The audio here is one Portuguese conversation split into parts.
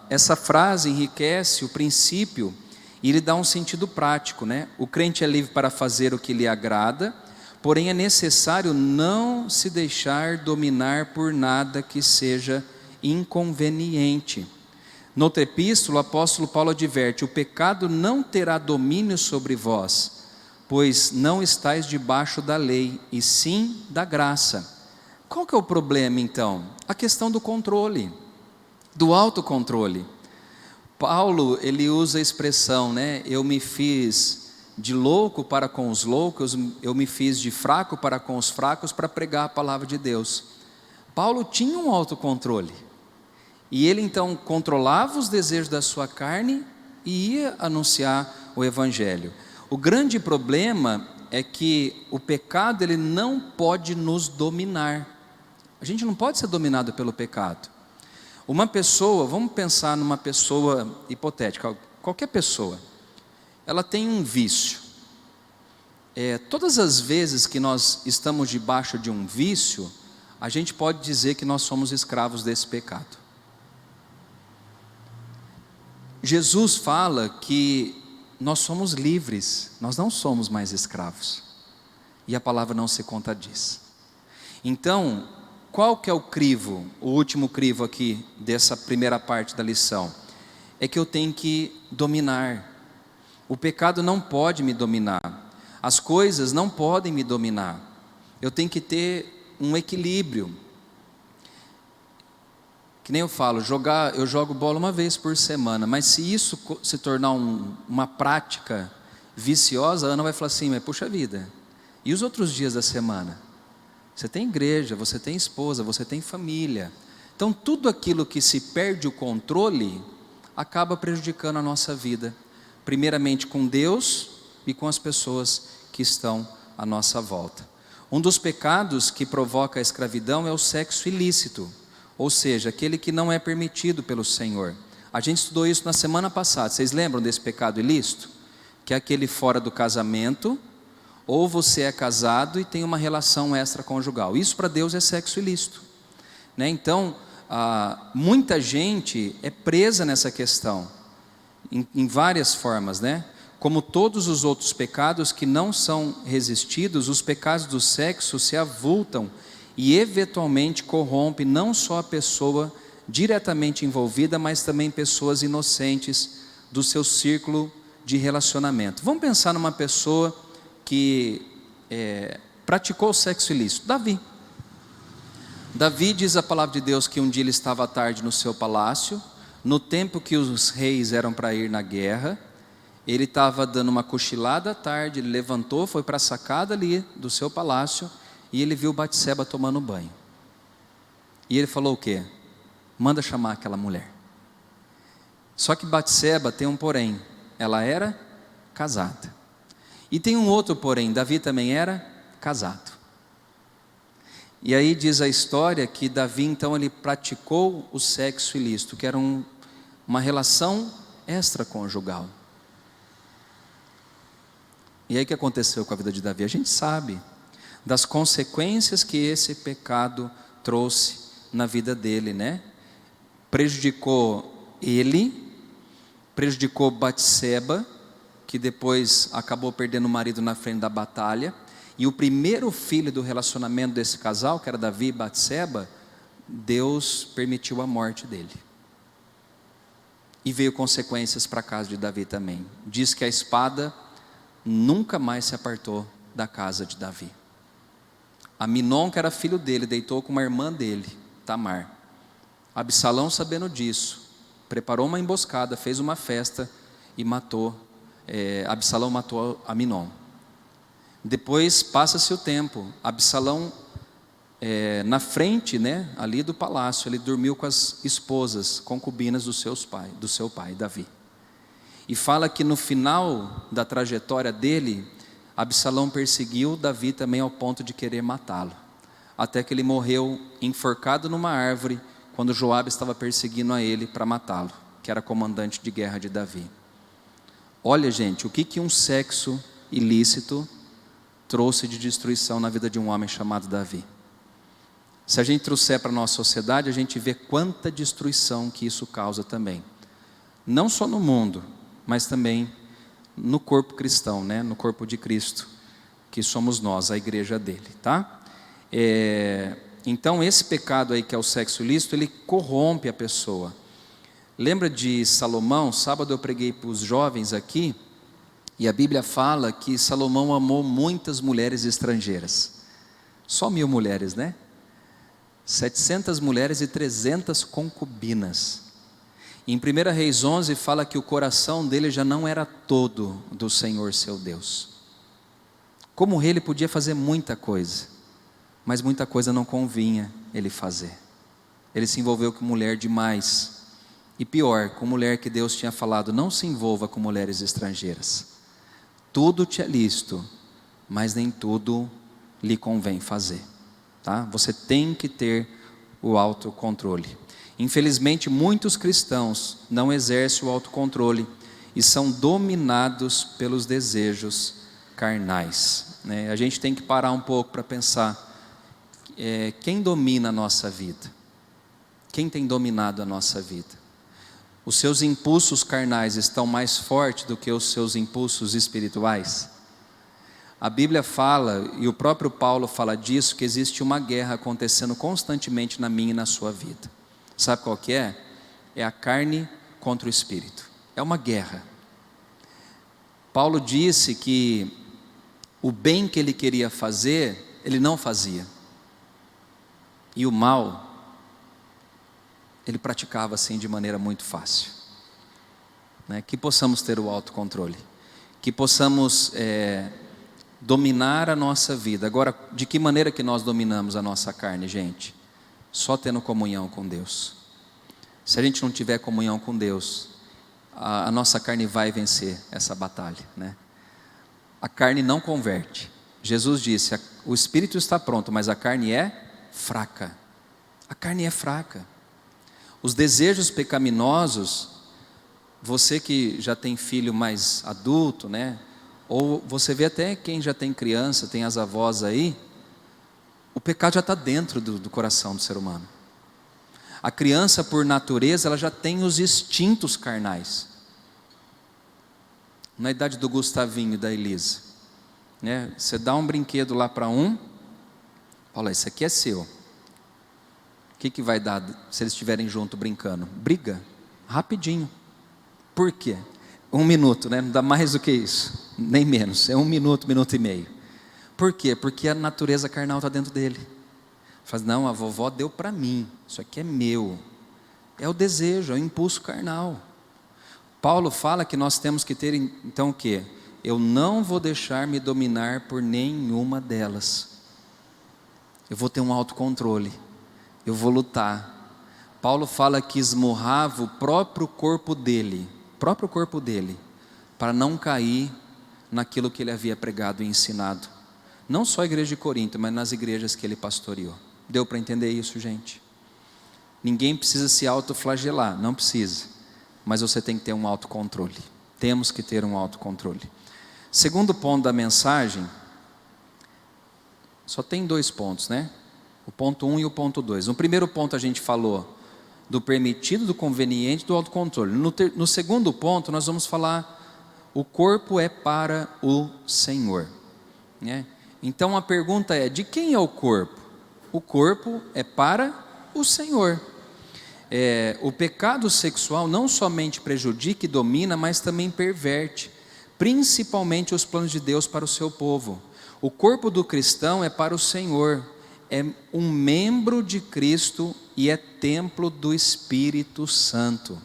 essa frase enriquece o princípio e lhe dá um sentido prático, né? O crente é livre para fazer o que lhe agrada, porém é necessário não se deixar dominar por nada que seja inconveniente. Noutra epístola, o apóstolo Paulo adverte: o pecado não terá domínio sobre vós, pois não estáis debaixo da lei, e sim da graça. Qual que é o problema então? A questão do controle, do autocontrole. Paulo, ele usa a expressão, né? Eu me fiz de louco para com os loucos, eu me fiz de fraco para com os fracos, para pregar a palavra de Deus. Paulo tinha um autocontrole, e ele então controlava os desejos da sua carne e ia anunciar o evangelho. O grande problema é que o pecado, ele não pode nos dominar. A gente não pode ser dominado pelo pecado. Uma pessoa, vamos pensar numa pessoa hipotética, qualquer pessoa, ela tem um vício. Todas as vezes que nós estamos debaixo de um vício, a gente pode dizer que nós somos escravos desse pecado. Jesus fala que nós somos livres, nós não somos mais escravos, e a palavra não se contradiz. Então, qual que é o crivo, o último crivo aqui dessa primeira parte da lição? É que eu tenho que dominar. O pecado não pode me dominar, as coisas não podem me dominar. Eu tenho que ter um equilíbrio. Que nem eu falo, eu jogo bola uma vez por semana, mas se isso se tornar uma prática viciosa, a Ana vai falar assim: mas puxa vida, e os outros dias da semana? Você tem igreja, você tem esposa, você tem família. Então tudo aquilo que se perde o controle, acaba prejudicando a nossa vida, primeiramente com Deus e com as pessoas que estão à nossa volta. Um dos pecados que provoca a escravidão é o sexo ilícito, ou seja, aquele que não é permitido pelo Senhor. A gente estudou isso na semana passada. Vocês lembram desse pecado ilícito? Que é aquele fora do casamento, ou você é casado e tem uma relação extraconjugal. Isso para Deus é sexo ilícito, né? Então, muita gente é presa nessa questão, em várias formas, né? Como todos os outros pecados que não são resistidos, os pecados do sexo se avultam e eventualmente corrompe não só a pessoa diretamente envolvida, mas também pessoas inocentes do seu círculo de relacionamento. Vamos pensar numa pessoa que praticou o sexo ilícito. Davi diz a palavra de Deus que um dia ele estava à tarde no seu palácio, no tempo que os reis eram para ir na guerra. Ele estava dando uma cochilada à tarde, ele levantou, foi para a sacada ali do seu palácio, e ele viu Batseba tomando banho. E ele falou o quê? Manda chamar aquela mulher. Só que Batseba tem um porém, ela era casada. E tem um outro porém, Davi também era casado. E aí diz a história que Davi então ele praticou o sexo ilícito, que era uma relação extraconjugal. E aí o que aconteceu com a vida de Davi? A gente sabe das consequências que esse pecado trouxe na vida dele, né? Prejudicou ele, prejudicou Batseba, que depois acabou perdendo o marido na frente da batalha, e o primeiro filho do relacionamento desse casal, que era Davi e Batseba, Deus permitiu a morte dele. E veio consequências para a casa de Davi também. Diz que a espada nunca mais se apartou da casa de Davi. Aminon, que era filho dele, deitou com uma irmã dele, Tamar. Absalão, sabendo disso, preparou uma emboscada, fez uma festa e Absalão matou Aminon. Depois passa-se o tempo, Absalão na frente, né, ali do palácio, ele dormiu com as esposas, concubinas do seu pai, Davi. E fala que no final da trajetória dele, Absalão perseguiu Davi também ao ponto de querer matá-lo, até que ele morreu enforcado numa árvore, quando Joabe estava perseguindo a ele para matá-lo, que era comandante de guerra de Davi. Olha, gente, o que um sexo ilícito trouxe de destruição na vida de um homem chamado Davi. Se a gente trouxer para a nossa sociedade, a gente vê quanta destruição que isso causa também. Não só no mundo, mas também no corpo cristão, né? No corpo de Cristo, que somos nós, a igreja dele, tá? Então esse pecado aí que é o sexo ilícito, ele corrompe a pessoa. Lembra de Salomão? Sábado eu preguei para os jovens aqui, e a Bíblia fala que Salomão amou muitas mulheres estrangeiras. Só 1000 mulheres, né? 700 mulheres e 300 concubinas. Em 1 Reis 11 fala que o coração dele já não era todo do Senhor seu Deus. Como rei ele podia fazer muita coisa, mas muita coisa não convinha ele fazer. Ele se envolveu com mulher demais. E pior, com mulher que Deus tinha falado, não se envolva com mulheres estrangeiras. Tudo te é lícito, mas nem tudo lhe convém fazer. Tá? Você tem que ter o autocontrole. Infelizmente, muitos cristãos não exercem o autocontrole e são dominados pelos desejos carnais. Né? A gente tem que parar um pouco para pensar, quem domina a nossa vida? Quem tem dominado a nossa vida? Os seus impulsos carnais estão mais fortes do que os seus impulsos espirituais? A Bíblia fala, e o próprio Paulo fala disso, que existe uma guerra acontecendo constantemente na minha e na sua vida. Sabe qual que é? É a carne contra o espírito. É uma guerra. Paulo disse que o bem que ele queria fazer, ele não fazia. E o mal, ele praticava assim de maneira muito fácil. Né? Que possamos ter o autocontrole. Que possamos dominar a nossa vida. Agora, de que maneira que nós dominamos a nossa carne, gente? Só tendo comunhão com Deus. Se a gente não tiver comunhão com Deus, a nossa carne vai vencer essa batalha, né? A carne não converte. Jesus disse, o espírito está pronto, mas a carne é fraca. A carne é fraca. Os desejos pecaminosos, você que já tem filho mais adulto, né? Ou você vê até quem já tem criança, tem as avós aí, o pecado já está dentro do coração do ser humano. A criança, por natureza, ela já tem os instintos carnais. Na idade do Gustavinho e da Elisa, né? Você dá um brinquedo lá para um, fala, esse aqui é seu. O que vai dar se eles estiverem junto brincando? Briga, rapidinho. Por quê? 1 minuto, né? Não dá mais do que isso, nem menos, é 1 minuto, 1 minuto e meio. Por quê? Porque a natureza carnal está dentro dele. Fala, não, a vovó deu para mim, isso aqui é meu. É o desejo, é o impulso carnal. Paulo fala que nós temos que ter, então o quê? Eu não vou deixar me dominar por nenhuma delas. Eu vou ter um autocontrole. Eu vou lutar. Paulo fala que esmurrava o próprio corpo dele, para não cair naquilo que ele havia pregado e ensinado. Não só a igreja de Corinto, mas nas igrejas que ele pastoreou. Deu para entender isso, gente? Ninguém precisa se autoflagelar, não precisa. Mas você tem que ter um autocontrole. Temos que ter um autocontrole. Segundo ponto da mensagem, só tem 2 pontos, né? O ponto 1 e o ponto 2. No primeiro ponto a gente falou do permitido, do conveniente, do autocontrole. No segundo ponto nós vamos falar, o corpo é para o Senhor, né? Então a pergunta é, de quem é o corpo? O corpo é para o Senhor. O pecado sexual não somente prejudica e domina, mas também perverte, principalmente os planos de Deus para o seu povo. O corpo do cristão é para o Senhor, é um membro de Cristo e é templo do Espírito Santo.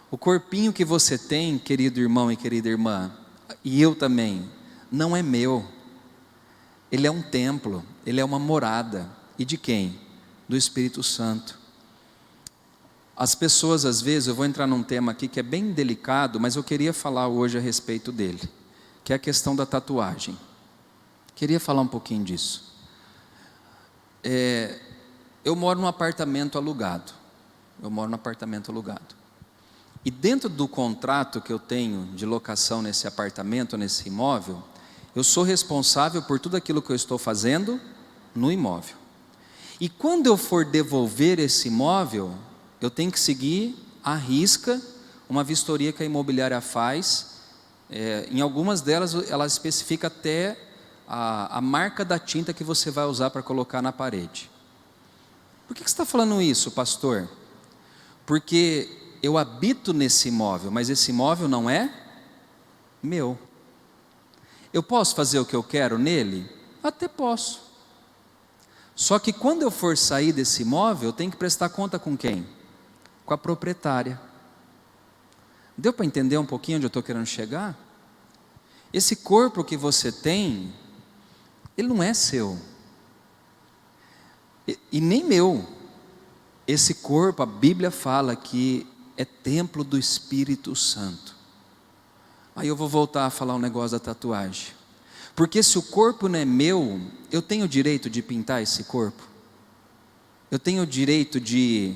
O corpinho que você tem, querido irmão e querida irmã, e eu também, não é meu. Ele é um templo, ele é uma morada. E de quem? Do Espírito Santo. As pessoas às vezes, eu vou entrar num tema aqui que é bem delicado, mas eu queria falar hoje a respeito dele, que é a questão da tatuagem. Queria falar um pouquinho disso. Eu moro num apartamento alugado. E dentro do contrato que eu tenho de locação nesse apartamento, nesse imóvel, eu sou responsável por tudo aquilo que eu estou fazendo no imóvel. E quando eu for devolver esse imóvel, eu tenho que seguir à risca uma vistoria que a imobiliária faz. Em algumas delas, ela especifica até a marca da tinta que você vai usar para colocar na parede. Por que você está falando isso, pastor? Porque eu habito nesse imóvel, mas esse imóvel não é meu. Eu posso fazer o que eu quero nele? Até posso. Só que quando eu for sair desse imóvel, eu tenho que prestar conta com quem? Com a proprietária. Deu para entender um pouquinho onde eu estou querendo chegar? Esse corpo que você tem, ele não é seu. E nem meu. Esse corpo, a Bíblia fala que é templo do Espírito Santo. Aí eu vou voltar a falar um negócio da tatuagem. Porque se o corpo não é meu, eu tenho o direito de pintar esse corpo? Eu tenho o direito de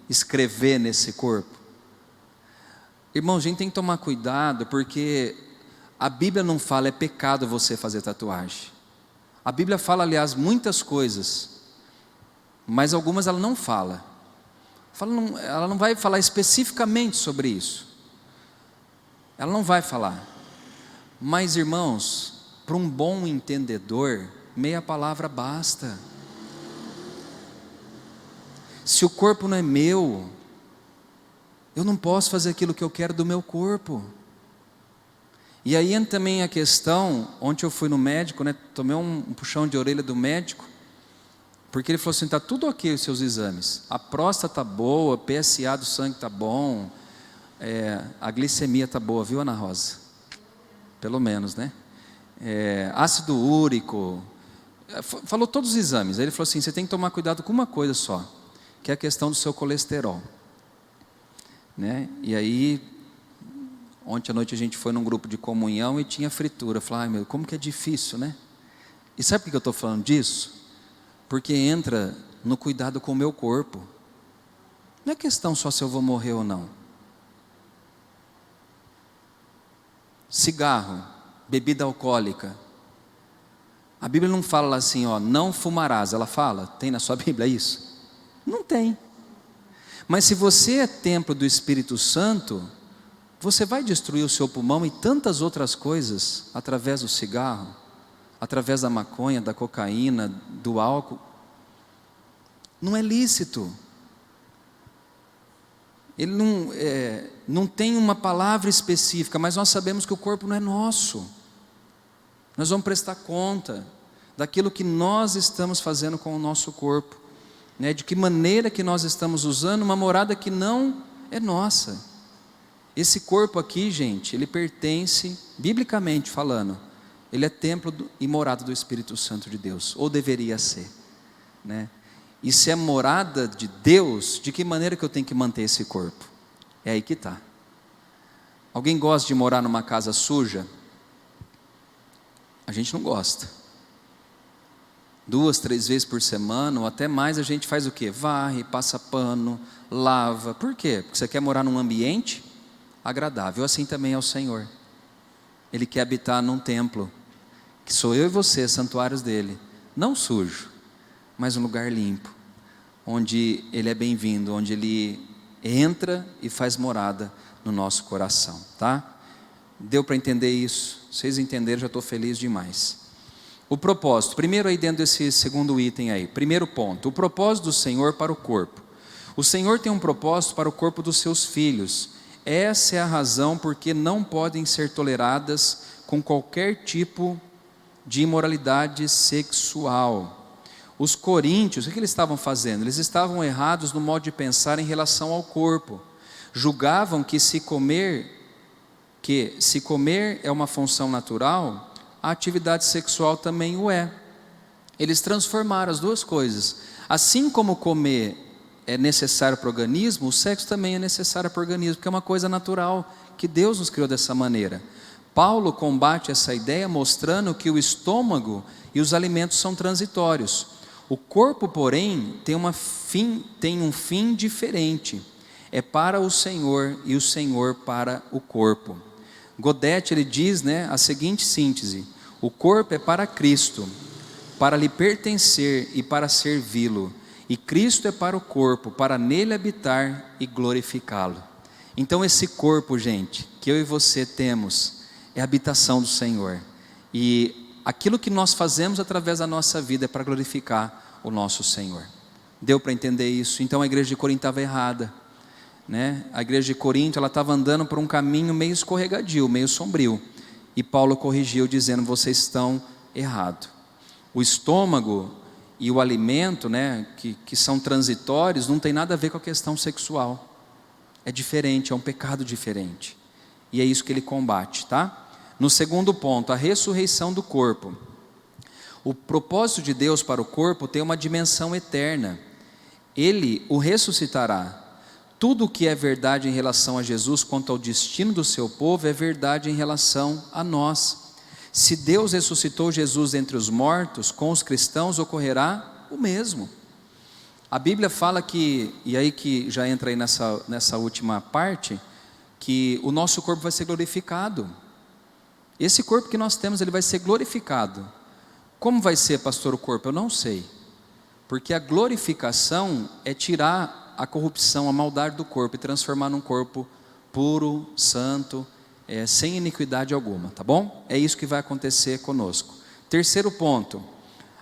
escrever nesse corpo? Irmão, a gente tem que tomar cuidado, porque a Bíblia não fala é pecado você fazer tatuagem. A Bíblia fala, aliás, muitas coisas, mas algumas ela não fala. Ela não vai falar especificamente sobre isso. Ela não vai falar. Mas, irmãos, para um bom entendedor, meia palavra basta. Se o corpo não é meu, eu não posso fazer aquilo que eu quero do meu corpo. E aí entra também a questão, ontem eu fui no médico, tomei um puxão de orelha do médico, porque ele falou assim, está tudo ok os seus exames, a próstata está boa, PSA do sangue está bom, a glicemia está boa, viu, Ana Rosa? Pelo menos, né? Ácido úrico, falou todos os exames. Aí ele falou assim, você tem que tomar cuidado com uma coisa só, que é a questão do seu colesterol, né? E aí, ontem à noite a gente foi num grupo de comunhão e tinha fritura. Eu falei, ai meu, como que é difícil, né? E sabe por que eu estou falando disso? Porque entra no cuidado com o meu corpo. Não é questão só se eu vou morrer ou não. Cigarro, bebida alcoólica. A Bíblia não fala assim, não fumarás. Ela fala, tem na sua Bíblia isso? Não tem. Mas se você é templo do Espírito Santo, você vai destruir o seu pulmão e tantas outras coisas, através do cigarro, através da maconha, da cocaína, do álcool. Não é lícito. Ele não tem uma palavra específica, mas nós sabemos que o corpo não é nosso. Nós vamos prestar conta daquilo que nós estamos fazendo com o nosso corpo, né? De que maneira que nós estamos usando uma morada que não é nossa. Esse corpo aqui, gente, ele pertence, biblicamente falando, ele é templo e morada do Espírito Santo de Deus, ou deveria ser, né? E se é morada de Deus, de que maneira que eu tenho que manter esse corpo? É aí que está. Alguém gosta de morar numa casa suja? A gente não gosta. 2, 3 vezes por semana, ou até mais, a gente faz o quê? Varre, passa pano, lava. Por quê? Porque você quer morar num ambiente agradável. Assim também é o Senhor. Ele quer habitar num templo, que sou eu e você, santuários dele, não sujo, mas um lugar limpo, onde Ele é bem-vindo, onde Ele entra e faz morada no nosso coração, tá? Deu para entender isso? Vocês entenderam, já estou feliz demais. O propósito, primeiro aí dentro desse segundo item aí, primeiro ponto, o propósito do Senhor para o corpo. O Senhor tem um propósito para o corpo dos seus filhos. Essa é a razão porque não podem ser toleradas com qualquer tipo de imoralidade sexual. Os coríntios, o que eles estavam fazendo? Eles estavam errados no modo de pensar em relação ao corpo. Julgavam que se comer é uma função natural, a atividade sexual também o é. Eles transformaram as duas coisas. Assim como comer é necessário para o organismo, o sexo também é necessário para o organismo, porque é uma coisa natural, que Deus nos criou dessa maneira. Paulo combate essa ideia mostrando que o estômago e os alimentos são transitórios. O corpo, porém, tem um fim diferente. É para o Senhor e o Senhor para o corpo. Godete, ele diz, a seguinte síntese: o corpo é para Cristo, para lhe pertencer e para servi-lo. E Cristo é para o corpo, para nele habitar e glorificá-lo. Então esse corpo, gente, que eu e você temos, é a habitação do Senhor. E aquilo que nós fazemos através da nossa vida é para glorificar o nosso Senhor. Deu para entender isso? Então a igreja de Corinto estava errada, né? A igreja de Corinto, ela estava andando por um caminho meio escorregadio, meio sombrio. E Paulo corrigiu dizendo, vocês estão errados. O estômago e o alimento, né, que são transitórios, não tem nada a ver com a questão sexual. É diferente, é um pecado diferente. E é isso que ele combate, tá? No segundo ponto, a ressurreição do corpo. O propósito de Deus para o corpo tem uma dimensão eterna. Ele o ressuscitará. Tudo o que é verdade em relação a Jesus quanto ao destino do seu povo é verdade em relação a nós. Se Deus ressuscitou Jesus entre os mortos, com os cristãos ocorrerá o mesmo. A Bíblia fala que, e aí que já entra aí nessa última parte, que o nosso corpo vai ser glorificado. Esse corpo que nós temos, ele vai ser glorificado. Como vai ser, pastor, o corpo? Eu não sei. Porque a glorificação é tirar a corrupção, a maldade do corpo e transformar num corpo puro, santo, sem iniquidade alguma, tá bom? É isso que vai acontecer conosco. Terceiro ponto,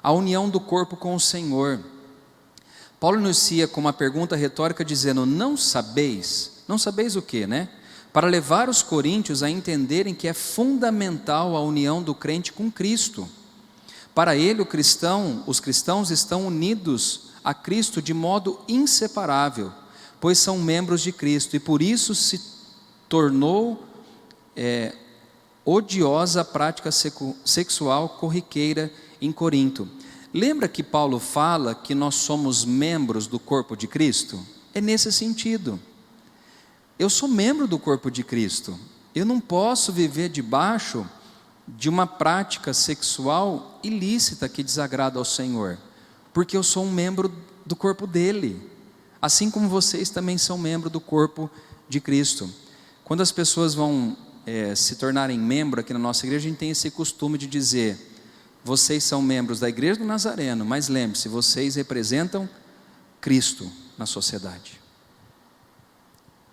a união do corpo com o Senhor. Paulo inicia com uma pergunta retórica dizendo, não sabeis o quê, né? Para levar os coríntios a entenderem que é fundamental a união do crente com Cristo. Para ele, os cristãos estão unidos a Cristo de modo inseparável, pois são membros de Cristo, e por isso se tornou odiosa a prática sexual corriqueira em Corinto. Lembra que Paulo fala que nós somos membros do corpo de Cristo? É nesse sentido. Eu sou membro do corpo de Cristo. Eu não posso viver debaixo de uma prática sexual ilícita que desagrada ao Senhor, porque eu sou um membro do corpo dele, assim como vocês também são membro do corpo de Cristo. Quando as pessoas vão se tornarem membro aqui na nossa igreja, a gente tem esse costume de dizer, vocês são membros da igreja do Nazareno, mas lembre-se, vocês representam Cristo na sociedade.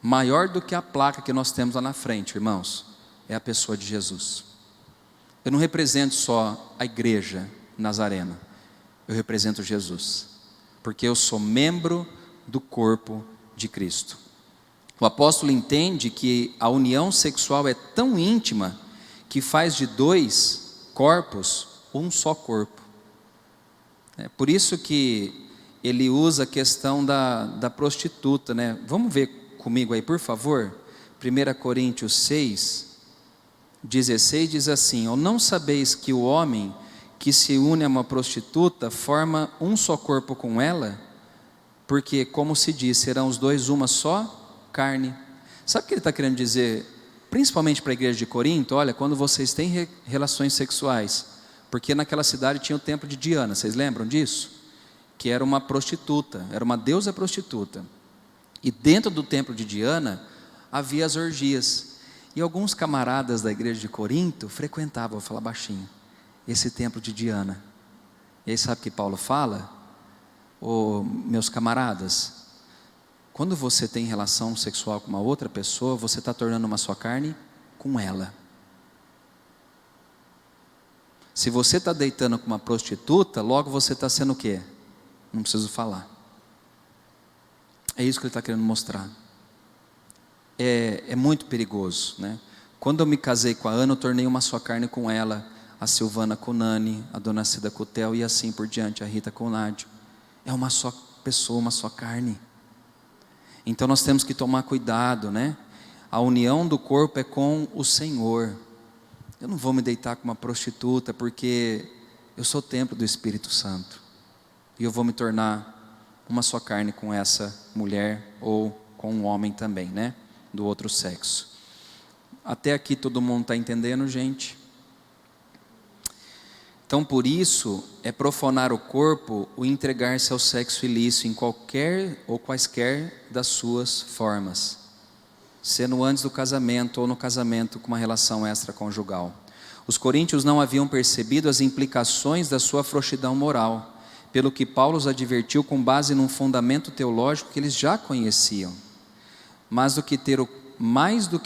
Maior do que a placa que nós temos lá na frente, irmãos, é a pessoa de Jesus. Eu não represento só a igreja nazarena, eu represento Jesus, porque eu sou membro do corpo de Cristo. O apóstolo entende que a união sexual é tão íntima que faz de dois corpos um só corpo. É por isso que ele usa a questão da prostituta, né? Vamos ver comigo aí, por favor. 1 Coríntios 6, 16 diz assim, ou não sabeis que o homem que se une a uma prostituta forma um só corpo com ela? Porque, como se diz, serão os dois uma só carne. Sabe o que ele está querendo dizer? Principalmente para a igreja de Corinto, olha, quando vocês têm relações sexuais, porque naquela cidade tinha o templo de Diana, vocês lembram disso? Que era uma prostituta, era uma deusa prostituta. E dentro do templo de Diana havia as orgias. E alguns camaradas da igreja de Corinto frequentavam, vou falar baixinho, esse templo de Diana. E aí sabe o que Paulo fala? Meus camaradas, quando você tem relação sexual com uma outra pessoa, você está tornando uma só carne com ela. Se você está deitando com uma prostituta, logo você está sendo o quê? Não preciso falar. É isso que ele está querendo mostrar. É muito perigoso, né? Quando eu me casei com a Ana, eu tornei uma só carne com ela, a Silvana com o Nani, a Dona Cida com o Theo e assim por diante, a Rita com o Nádio. É uma só pessoa, uma só carne. Então nós temos que tomar cuidado, né? A união do corpo é com o Senhor. Eu não vou me deitar com uma prostituta, porque eu sou templo do Espírito Santo. E eu vou me tornar uma só carne com essa mulher, ou com um homem também, né? Do outro sexo. Até aqui todo mundo está entendendo, gente? Então por isso, é profanar o corpo o entregar-se ao sexo ilícito em qualquer ou quaisquer das suas formas, sendo antes do casamento ou no casamento com uma relação extraconjugal. Os coríntios não haviam percebido as implicações da sua frouxidão moral. pelo que Paulo os advertiu com base num fundamento teológico que eles já conheciam. Mais do que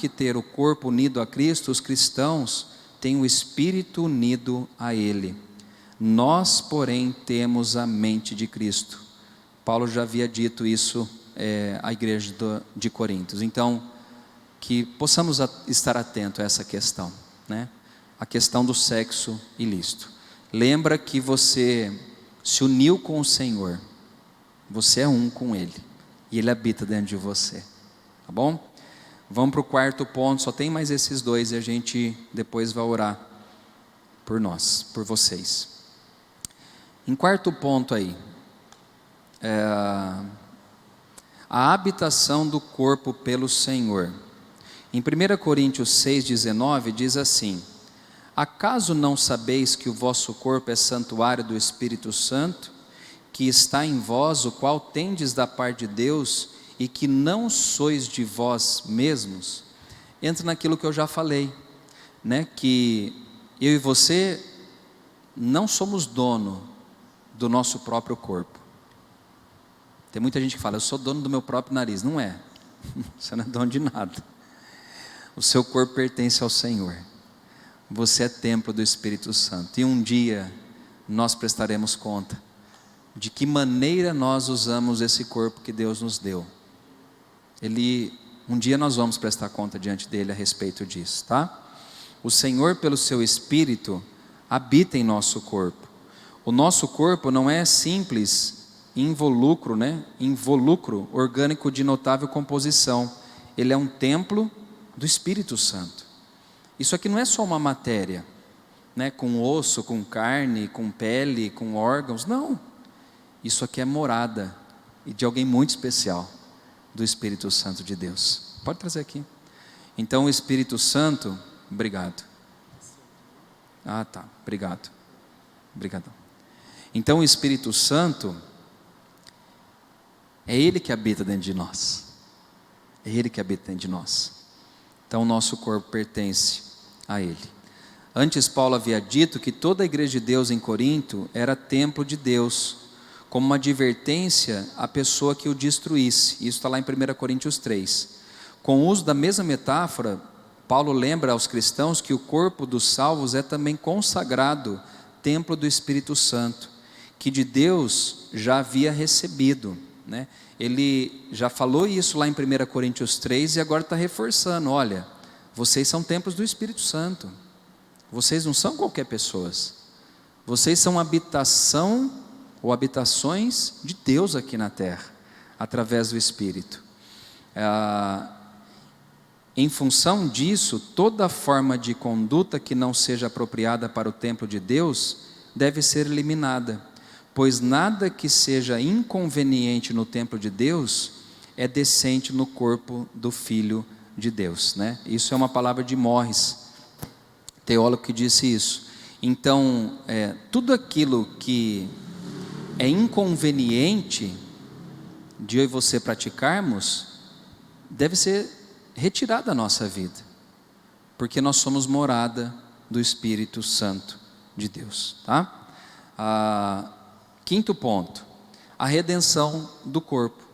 ter o corpo unido a Cristo, os cristãos têm o Espírito unido a Ele. Nós, porém, temos a mente de Cristo. Paulo já havia dito isso à igreja de Coríntios. Então, que possamos estar atentos a essa questão, né? A questão do sexo ilícito. Lembra que você se uniu com o Senhor, você é um com Ele, e Ele habita dentro de você, tá bom? Vamos para o quarto ponto, só tem mais esses dois, e a gente depois vai orar por nós, por vocês. Em quarto ponto aí, a habitação do corpo pelo Senhor. Em 1 Coríntios 6,19 diz assim: acaso não sabeis que o vosso corpo é santuário do Espírito Santo, que está em vós, o qual tendes da parte de Deus, e que não sois de vós mesmos? Entra naquilo que eu já falei, né? Que eu e você não somos dono do nosso próprio corpo. Tem muita gente que fala, eu sou dono do meu próprio nariz. Não é, você não é dono de nada. O seu corpo pertence ao Senhor. Você é templo do Espírito Santo. E um dia nós prestaremos conta de que maneira nós usamos esse corpo que Deus nos deu. Um dia nós vamos prestar conta diante dele a respeito disso, tá? O Senhor, pelo seu Espírito, habita em nosso corpo. O nosso corpo não é simples involucro, né? Involucro orgânico de notável composição. Ele é um templo do Espírito Santo. Isso aqui não é só uma matéria, né? Com osso, com carne, com pele, com órgãos. Não. Isso aqui é morada e de alguém muito especial, do Espírito Santo de Deus. Pode trazer aqui. Então o Espírito Santo, obrigado. Ah, tá, obrigado. Obrigadão. Então o Espírito Santo é Ele que habita dentro de nós. É Ele que habita dentro de nós. Então o nosso corpo pertence a Ele. Antes Paulo havia dito que toda a igreja de Deus em Corinto era templo de Deus, como uma advertência à pessoa que o destruísse. Isso está lá em 1 Coríntios 3. Com o uso da mesma metáfora, Paulo lembra aos cristãos que o corpo dos salvos é também consagrado, templo do Espírito Santo, que de Deus já havia recebido, né? Ele já falou isso lá em 1 Coríntios 3 e agora está reforçando, olha, vocês são templos do Espírito Santo, vocês não são qualquer pessoas, vocês são habitação ou habitações de Deus aqui na terra, através do Espírito. Em função disso, toda forma de conduta que não seja apropriada para o templo de Deus deve ser eliminada, pois nada que seja inconveniente no templo de Deus é decente no corpo do Filho de Deus, né? Isso é uma palavra de Morris, teólogo, que disse isso. Então, tudo aquilo que é inconveniente de eu e você praticarmos, deve ser retirado da nossa vida, porque nós somos morada do Espírito Santo de Deus, tá? Quinto ponto, a redenção do corpo.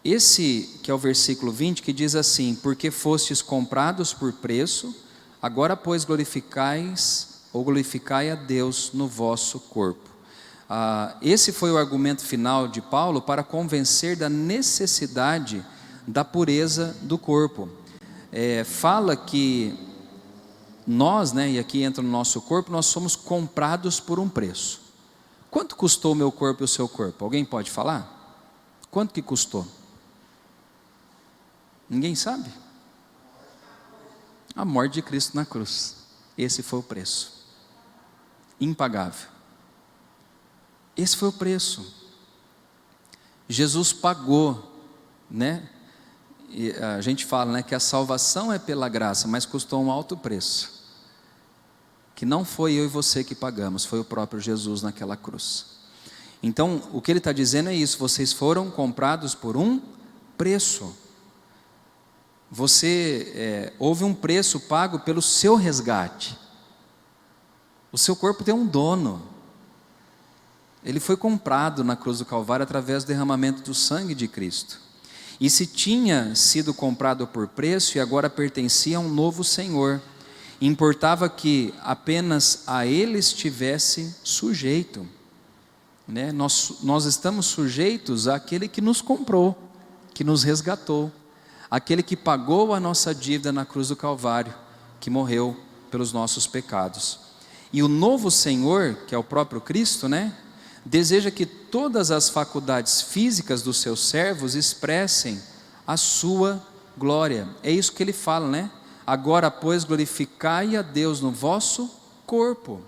Esse que é o versículo 20, que diz assim: porque fostes comprados por preço, agora pois glorificai a Deus no vosso corpo. Esse foi o argumento final de Paulo para convencer da necessidade da pureza do corpo. Fala que nós, né, e aqui entra no nosso corpo, nós somos comprados por um preço. Quanto custou o meu corpo e o seu corpo? Alguém pode falar? Quanto que custou? Ninguém sabe? A morte de Cristo na cruz. Esse foi o preço. Impagável. Esse foi o preço. Jesus pagou, né? E a gente fala, né, que a salvação é pela graça, mas custou um alto preço. Que não foi eu e você que pagamos, foi o próprio Jesus naquela cruz. Então, o que ele está dizendo é isso: vocês foram comprados por um preço. Houve um preço pago pelo seu resgate. O seu corpo tem um dono. Ele foi comprado na cruz do Calvário através do derramamento do sangue de Cristo. E se tinha sido comprado por preço e agora pertencia a um novo Senhor, importava que apenas a Ele estivesse sujeito, né? Nós estamos sujeitos àquele que nos comprou, que nos resgatou, aquele que pagou a nossa dívida na cruz do Calvário, que morreu pelos nossos pecados. E o novo Senhor, que é o próprio Cristo, né, deseja que todas as faculdades físicas dos seus servos expressem a sua glória. É isso que ele fala, né? Agora, pois, glorificai a Deus no vosso corpo.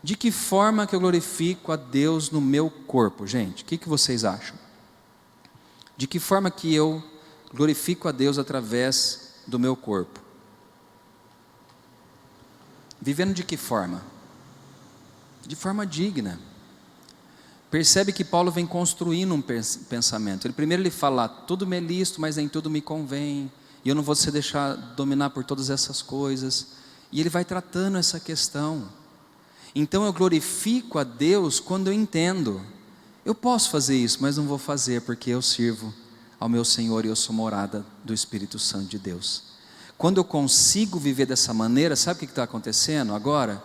De que forma que eu glorifico a Deus no meu corpo, gente? O que vocês acham? De que forma que eu glorifico a Deus através do meu corpo? Vivendo de que forma? De forma digna. Percebe que Paulo vem construindo um pensamento. Primeiro ele fala, tudo me é lícito, mas nem tudo me convém, e eu não vou se deixar dominar por todas essas coisas. E ele vai tratando essa questão. Então eu glorifico a Deus quando eu entendo, eu posso fazer isso, mas não vou fazer, porque eu sirvo ao meu Senhor e eu sou morada do Espírito Santo de Deus. Quando eu consigo viver dessa maneira, sabe o que está acontecendo agora?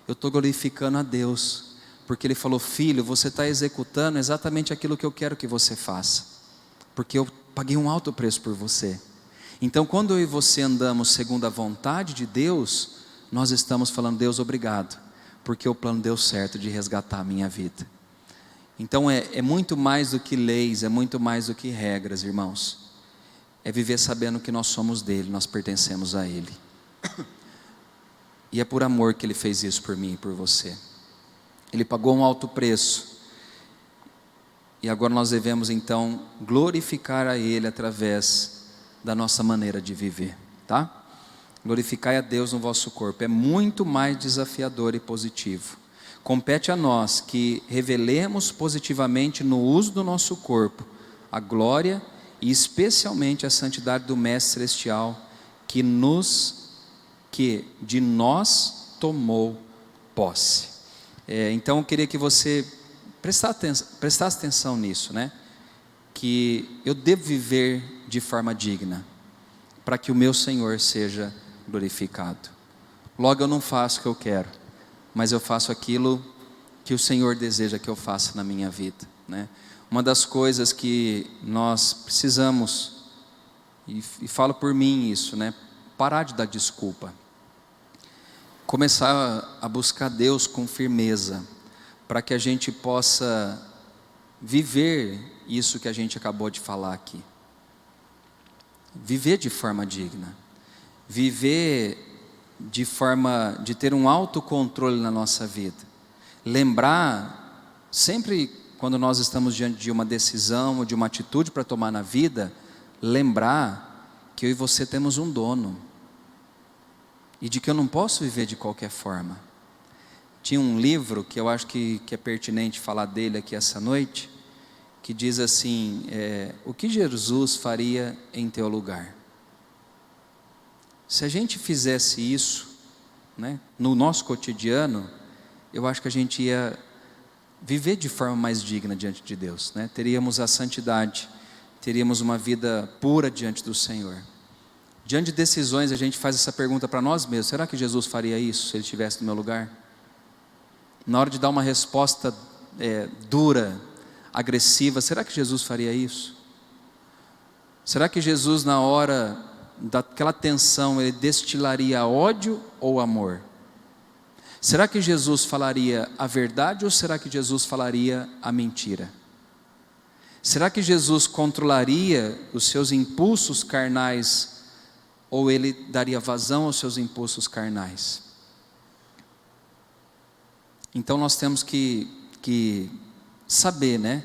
Eu estou glorificando a Deus, porque Ele falou, filho, você está executando exatamente aquilo que eu quero que você faça, porque eu paguei um alto preço por você. Então quando eu e você andamos segundo a vontade de Deus, nós estamos falando, Deus, obrigado, porque o plano deu certo de resgatar a minha vida. Então é muito mais do que leis, é muito mais do que regras, irmãos. É viver sabendo que nós somos dele, nós pertencemos a ele. E é por amor que ele fez isso por mim e por você. Ele pagou um alto preço. E agora nós devemos então glorificar a ele através da nossa maneira de viver, tá? Glorificai a Deus no vosso corpo. É muito mais desafiador e positivo. Compete a nós que revelemos positivamente no uso do nosso corpo a glória e especialmente a santidade do Mestre Celestial que de nós tomou posse. Então eu queria que você prestasse atenção nisso, né? Que eu devo viver de forma digna, para que o meu Senhor seja glorificado. Logo eu não faço o que eu quero, mas eu faço aquilo que o Senhor deseja que eu faça na minha vida, né? Uma das coisas que nós precisamos, e falo por mim isso, né? Parar de dar desculpa. Começar a buscar Deus com firmeza, para que a gente possa viver isso que a gente acabou de falar aqui. Viver de forma digna. Viver de ter um autocontrole na nossa vida. Lembrar, sempre quando nós estamos diante de uma decisão ou de uma atitude para tomar na vida, lembrar que eu e você temos um dono. E de que eu não posso viver de qualquer forma. Tinha um livro que eu acho que é pertinente falar dele aqui essa noite, que diz assim, o que Jesus faria em teu lugar? Se a gente fizesse isso, né, no nosso cotidiano, eu acho que a gente ia viver de forma mais digna diante de Deus, né? Teríamos a santidade, teríamos uma vida pura diante do Senhor. Diante de decisões, a gente faz essa pergunta para nós mesmos: será que Jesus faria isso se Ele estivesse no meu lugar? Na hora de dar uma resposta dura, agressiva, será que Jesus faria isso? Será que Jesus, na hora daquela tensão, Ele destilaria ódio ou amor? Será que Jesus falaria a verdade ou será que Jesus falaria a mentira? Será que Jesus controlaria os seus impulsos carnais ou Ele daria vazão aos seus impulsos carnais? Então nós temos que saber, né?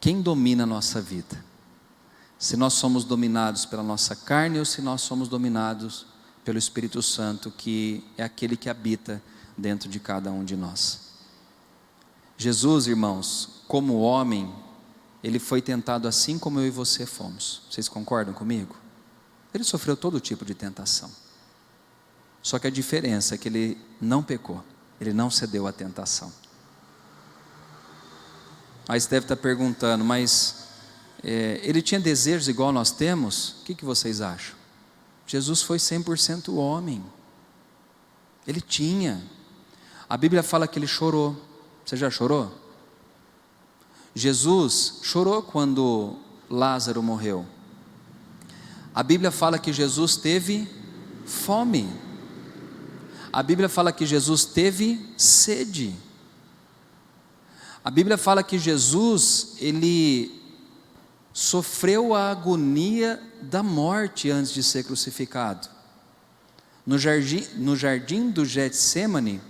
Quem domina a nossa vida? Se nós somos dominados pela nossa carne ou se nós somos dominados pelo Espírito Santo, que é aquele que habita dentro de cada um de nós. Jesus, irmãos, como homem, Ele foi tentado assim como eu e você fomos. Vocês concordam comigo? Ele sofreu todo tipo de tentação. Só que a diferença é que Ele não pecou. Ele não cedeu à tentação. Aí você deve estar perguntando, mas ele tinha desejos igual nós temos? O que vocês acham? Jesus foi 100% homem. Ele tinha. A Bíblia fala que ele chorou. Você já chorou? Jesus chorou quando Lázaro morreu. A Bíblia fala que Jesus teve fome. A Bíblia fala que Jesus teve sede. A Bíblia fala que Jesus, ele sofreu a agonia da morte antes de ser crucificado. No jardim do Getsêmani,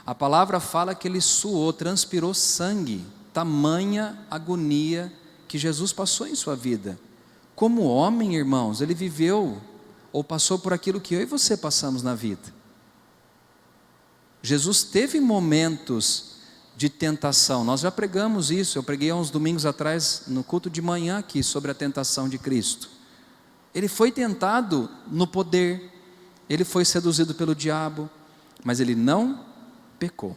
a palavra fala que ele suou, transpirou sangue, tamanha agonia que Jesus passou em sua vida. Como homem, irmãos, ele viveu ou passou por aquilo que eu e você passamos na vida. Jesus teve momentos de tentação. Nós já pregamos isso. Eu preguei há uns domingos atrás no culto de manhã aqui sobre a tentação de Cristo. Ele foi tentado no poder, ele foi seduzido pelo diabo, mas ele não pecou.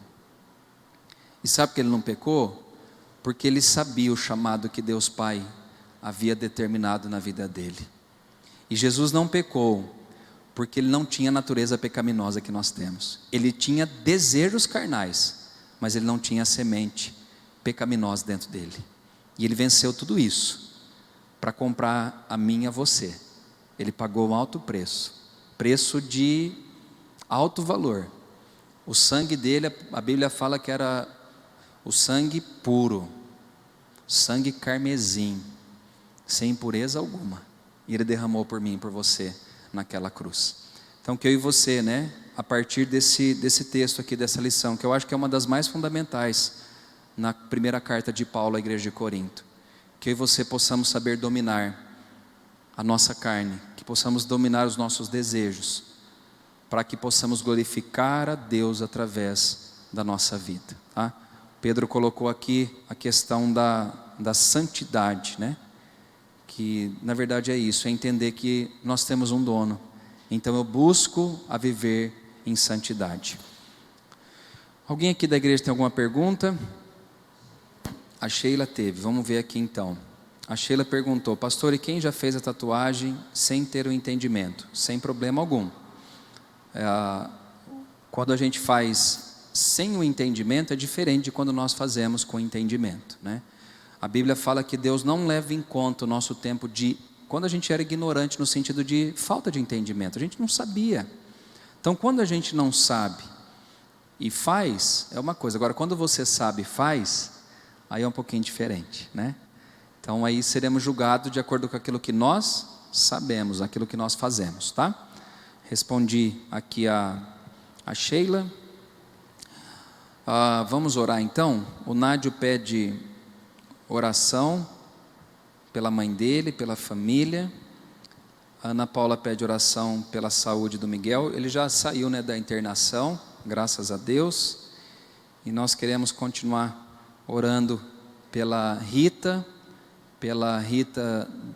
E sabe por que ele não pecou? Porque ele sabia o chamado que Deus Pai havia determinado na vida dele. E Jesus não pecou porque ele não tinha a natureza pecaminosa que nós temos. Ele tinha desejos carnais, mas ele não tinha a semente pecaminosa dentro dele. E ele venceu tudo isso para comprar a mim e a você. Ele pagou um alto preço, preço de alto valor. O sangue dele, a Bíblia fala que era o sangue puro, sangue carmesim, sem impureza alguma. E ele derramou por mim e por você naquela cruz. Então que eu e você, a partir desse texto aqui, dessa lição, que eu acho que é uma das mais fundamentais na primeira carta de Paulo à igreja de Corinto, que eu e você possamos saber dominar a nossa carne, que possamos dominar os nossos desejos, para que possamos glorificar a Deus através da nossa vida, tá? Pedro colocou aqui a questão da santidade, que na verdade é isso, é entender que nós temos um dono, então eu busco a viver em santidade. Alguém aqui da igreja tem alguma pergunta? A Sheila teve, vamos ver aqui então. A Sheila perguntou: pastor, e quem já fez a tatuagem sem ter o entendimento? Sem problema algum. Quando a gente faz sem o entendimento, é diferente de quando nós fazemos com entendimento, A Bíblia fala que Deus não leva em conta o nosso tempo quando a gente era ignorante, no sentido de falta de entendimento, a gente não sabia. Então quando a gente não sabe e faz, é uma coisa. Agora quando você sabe e faz, aí é um pouquinho diferente, Então aí seremos julgados de acordo com aquilo que nós sabemos, aquilo que nós fazemos, tá? Respondi aqui a Sheila. Vamos orar então. O Nádio pede oração pela mãe dele, pela família. A Ana Paula pede oração pela saúde do Miguel. Ele já saiu da internação, graças a Deus. E nós queremos continuar orando pela Rita,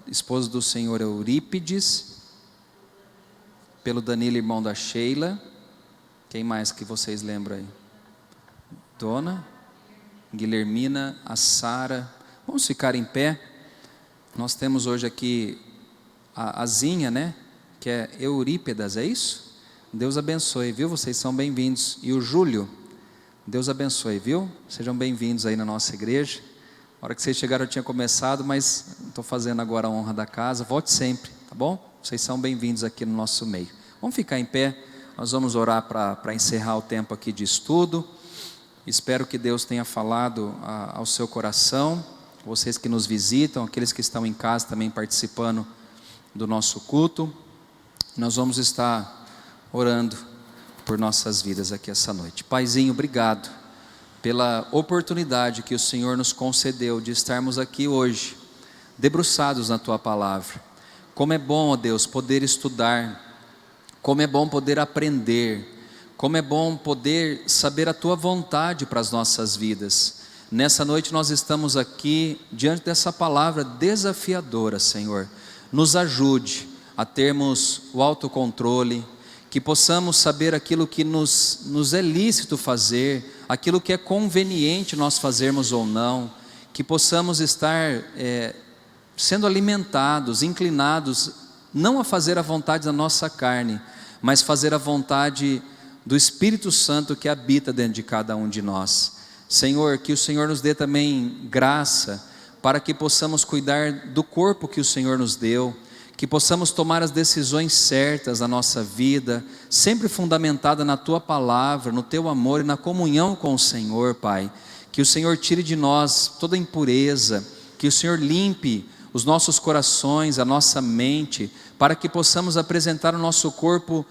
esposa do senhor Eurípides, pelo Danilo, irmão da Sheila. Quem mais que vocês lembram aí? Dona Guilhermina, a Sara. Vamos ficar em pé. Nós temos hoje aqui a Zinha, que é Eurípedas, é isso? Deus abençoe, viu? Vocês são bem-vindos. E o Júlio, Deus abençoe, viu? Sejam bem-vindos aí na nossa igreja. A hora que vocês chegaram eu tinha começado, mas estou fazendo agora a honra da casa. Volte sempre, tá bom? Vocês são bem-vindos aqui no nosso meio. Vamos ficar em pé. Nós vamos orar para encerrar o tempo aqui de estudo. Espero que Deus tenha falado ao seu coração, vocês que nos visitam, aqueles que estão em casa também participando do nosso culto. Nós vamos estar orando por nossas vidas aqui essa noite. Paizinho, obrigado pela oportunidade que o Senhor nos concedeu de estarmos aqui hoje, debruçados na Tua Palavra. Como é bom, ó Deus, poder estudar, como é bom poder aprender, como é bom poder saber a Tua vontade para as nossas vidas. Nessa noite nós estamos aqui diante dessa palavra desafiadora, Senhor. Nos ajude a termos o autocontrole, que possamos saber aquilo que nos é lícito fazer, aquilo que é conveniente nós fazermos ou não, que possamos estar sendo alimentados, inclinados, não a fazer a vontade da nossa carne, mas fazer a vontade do Espírito Santo que habita dentro de cada um de nós. Senhor, que o Senhor nos dê também graça para que possamos cuidar do corpo que o Senhor nos deu, que possamos tomar as decisões certas na nossa vida, sempre fundamentada na Tua palavra, no Teu amor e na comunhão com o Senhor, Pai. Que o Senhor tire de nós toda impureza, que o Senhor limpe os nossos corações, a nossa mente, para que possamos apresentar o nosso corpo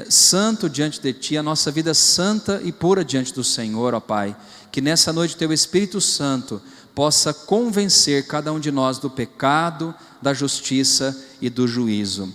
santo diante de Ti, a nossa vida santa e pura diante do Senhor, ó Pai. Que nessa noite Teu Espírito Santo possa convencer cada um de nós do pecado, da justiça e do juízo.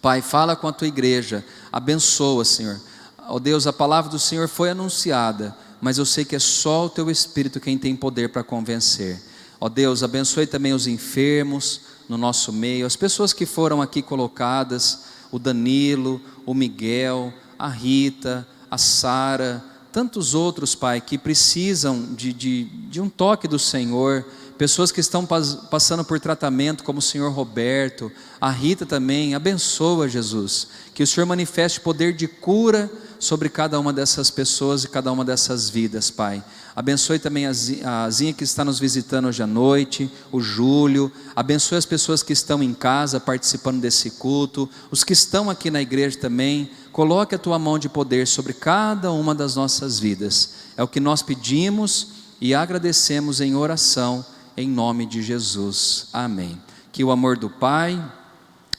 Pai, fala com a Tua igreja, abençoa, Senhor. Ó Deus, a palavra do Senhor foi anunciada, mas eu sei que é só o Teu Espírito quem tem poder para convencer. Ó Deus, abençoe também os enfermos no nosso meio, as pessoas que foram aqui colocadas, o Danilo, o Miguel, a Rita, a Sara, tantos outros, Pai, que precisam de um toque do Senhor, pessoas que estão passando por tratamento, como o Senhor Roberto, a Rita também. Abençoa, Jesus, que o Senhor manifeste poder de cura sobre cada uma dessas pessoas e cada uma dessas vidas, Pai. Abençoe também a Zinha que está nos visitando hoje à noite, o Júlio. Abençoe as pessoas que estão em casa participando desse culto, os que estão aqui na igreja também. Coloque a Tua mão de poder sobre cada uma das nossas vidas. É o que nós pedimos e agradecemos em oração, em nome de Jesus. Amém. Que o amor do Pai,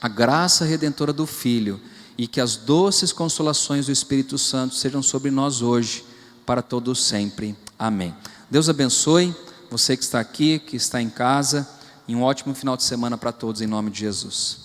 a graça redentora do Filho e que as doces consolações do Espírito Santo sejam sobre nós hoje, para todos sempre. Amém. Deus abençoe você que está aqui, que está em casa, e um ótimo final de semana para todos, em nome de Jesus.